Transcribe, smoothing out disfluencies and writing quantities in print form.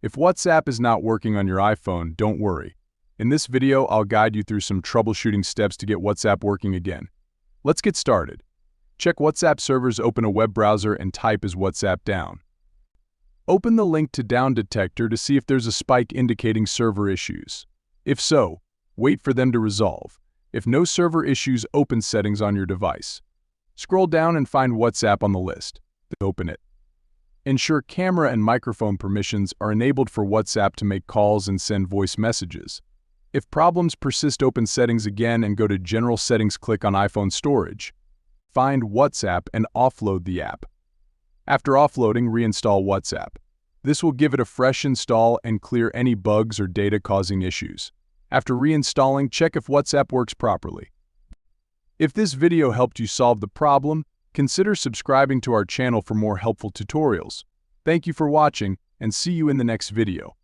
If WhatsApp is not working on your iPhone, don't worry. In this video, I'll guide you through some troubleshooting steps to get WhatsApp working again. Let's get started. Check WhatsApp servers, open a web browser, and type as WhatsApp down. Open the link to Down Detector to see if there's a spike indicating server issues. If so, wait for them to resolve. If no server issues, open Settings on your device. Scroll down and find WhatsApp on the list. Open it. Ensure camera and microphone permissions are enabled for WhatsApp to make calls and send voice messages. If problems persist, open Settings again and go to General Settings. Click on iPhone Storage. Find WhatsApp and offload the app. After offloading, reinstall WhatsApp. This will give it a fresh install and clear any bugs or data-causing issues. After reinstalling, check if WhatsApp works properly. If this video helped you solve the problem, consider subscribing to our channel for more helpful tutorials. Thank you for watching, and see you in the next video.